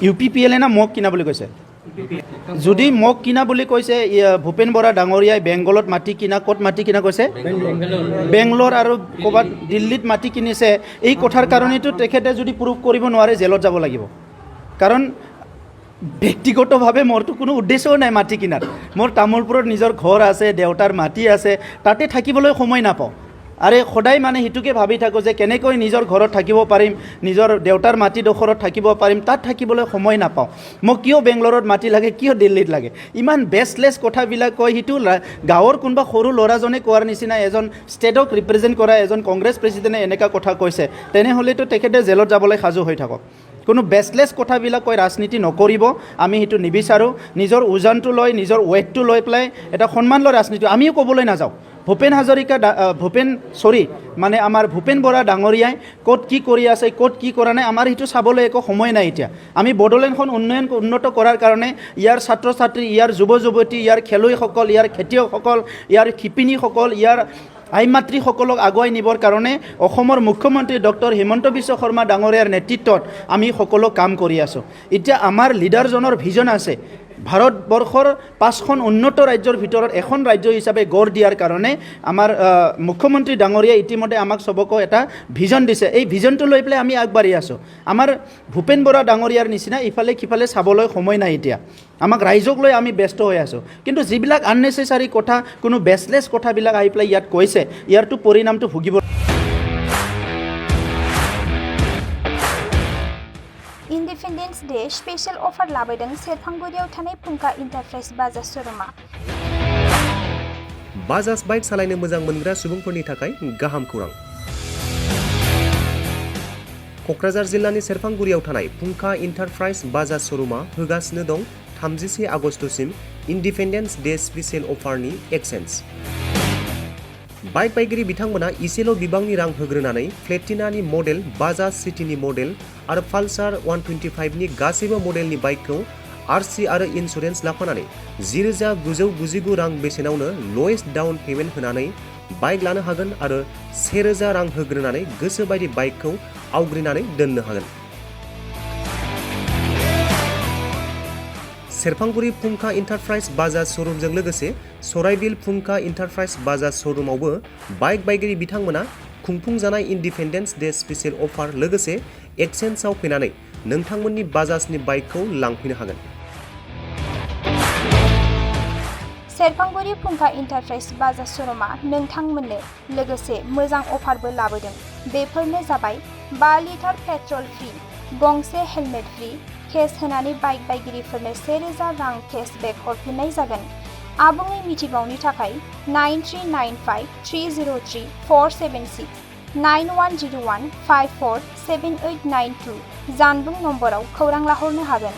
UPPLA না মোক কিনা বুলি কৈছে যদি মোক কিনা বুলি কৈছে ভূপেন বৰা ডাঙৰীয়াই বেংগলত মাটি কিনা ক'ত মাটি কিনা কৈছে বেংগলোৰ আৰু ক'ৰবাত দিল্লীত মাটি কিনিছে এই কথাৰ কাৰণেতো তেখেতে যদি প্ৰুভ কৰিব নোৱাৰে জেলত যাব লাগিব কাৰণ ব্যক্তিগতভাৱে মোৰতো কোনো উদ্দেশ্যও নাই মাটি কিনাৰ মোৰ তামোলপুৰত নিজৰ ঘৰ আছে দেউতাৰ মাটি আছে তাতে থাকিবলৈ সময় নাপাওঁ আৰে সদায় মানে হিতুকে ভাবি থাকোঁ যে কেনেকৈ নিজৰ ঘৰত থাকিব পাৰিম নিজৰ দেউতাৰ মাটিডোখৰত থাকিব পাৰিম তাত থাকিবলৈ সময় নাপাওঁ মোক কিয় বেংগলোৰত মাটি লাগে কিয় দিল্লীত লাগে ইমান বেষ্টলেছ কথাবিলাক কয় সিটো গাঁৱৰ কোনোবা সৰু ল'ৰাজনে কোৱাৰ নিচিনা এজন ষ্টেটক ৰিপ্ৰেজেণ্ট কৰা এজন কংগ্ৰেছ প্ৰেছিডেণ্টে এনেকুৱা কথা কৈছে তেনেহ'লেতো তেখেতে জেলত যাবলৈ সাজু হৈ থাকক কোনো বেষ্টলেছ কথাবিলাক কৈ ৰাজনীতি নকৰিব আমি সেইটো নিবিচাৰোঁ নিজৰ ওজনটো লৈ নিজৰ ৱেইটটো লৈ পেলাই এটা সন্মান লৈ ৰাজনীতি আমিও ক'বলৈ নাযাওঁ ভূপেন হাজৰিকা মানে আমাৰ ভূপেন বৰা ডাঙৰীয়াই ক'ত কি কৰি আছে ক'ত কি কৰা নাই আমাৰ সেইটো চাবলৈ একো সময় নাই এতিয়া আমি বড়োলেণ্ডখন উন্নত কৰাৰ কাৰণে ইয়াৰ ছাত্ৰ ছাত্ৰী ইয়াৰ যুৱ যুৱতী ইয়াৰ খেলুৱৈসকল ইয়াৰ খেতিয়কসকল ইয়াৰ শিপিনীসকল ইয়াৰ আই মাতৃসকলক আগুৱাই নিবৰ কাৰণে অসমৰ মুখ্যমন্ত্ৰী ডক্টৰ হিমন্ত বিশ্ব শৰ্মা ডাঙৰীয়াৰ নেতৃত্বত আমি সকলো কাম কৰি আছোঁ এতিয়া আমাৰ লিডাৰজনৰ ভিজন আছে ভাৰতবৰ্ষৰ 5খন উন্নত ৰাজ্যৰ ভিতৰত এখন ৰাজ্য হিচাপে গঢ় দিয়াৰ কাৰণে আমাৰ মুখ্যমন্ত্ৰী ডাঙৰীয়াই ইতিমধ্যে আমাক সবকো এটা ভিজন দিছে এই ভিজনটো লৈ পেলাই আমি আগবাঢ়ি আছোঁ আমাৰ ভূপেন বৰা ডাঙৰীয়াৰ নিচিনা ইফালে সিফালে চাবলৈ সময় নাই এতিয়া আমাক ৰাইজক লৈ আমি ব্যস্ত হৈ আছোঁ কিন্তু যিবিলাক আননেচেচাৰী কথা কোনো বেচলেছ কথাবিলাক আহি পেলাই ইয়াত কৈছে ইয়াৰটো পৰিণামটো ভুগিব इन्डिपेन्डेन्स डे स्पेशल अफार लाबोदों सेरफांगुरियाव थानाय फुंखा इन्टारप्राइज बाजाज श'रुमा बाजाज बाइक सालायनो मोजां मोनग्रा सुबुंफोरनि थाखाय गाहाम खौरां क'क्राझार जिल्लानि सेरफांगुरियाव थानाय फुंखा इन्टारप्राइज बाजाज श'रुमा होगासिनो दं 31 आगस्तसिम इन्डिपेन्डेन्स डे स्पेशल अफारनि एक्सेन्ज बाइक बायगिरि बिथांमोना इसेल' बिबांनि रां होग्रोनानै प्लेटिनानि मडेल बाजाज सिटीनि मडेल आरो पालसार 125 नि गासैबो मडेलनि बाइकखौ आरसि आरो इन्सुरेन्स लाफानानै 10,999 रां बेसेनावनो लवेस्ट डाउन पेमेन्ट होनानै बाइक लानो हागोन आरो 1,000 रां होग्रोनानै गोसोबायदि बाइकखौ आवग्रिनानै दोननो हागोन सेरफांगुरि फुंखा इन्टारप्राइज बाजाज श'रुमजों लोगोसे सराइबिल फुंखा इन्टारप्राइज बाजाज श'रुमावबो बाइक बायगिरि बिथांमोना खुंफुंजानाय इन्डिपेन्डेन्स डे स्पेशल अफार लोगोसे एक्सेन्जआव फैनानै नोंथांमोननि बाजाजनि बाइकखौ लांफैनो हागोन सेरफांगुरि फुंखा इन्टारप्राइज बाजाज श'रुमा नोंथांमोननो लोगोसे मोजां अफारबो लाबोदों बेफोरनो जाबाय 5 लिटार पेट्रल फ्रि गंसे हेलमेट फ्रि केस होनानै बाइक बायगिरिफोरनो 1,000 रां केशबेक हरफिननाय जागोन आबुङै मिथिबावनो थाखाय 9395303476 9101547892 जानबुं नम्बराव खौरां लाहरनो हागोन।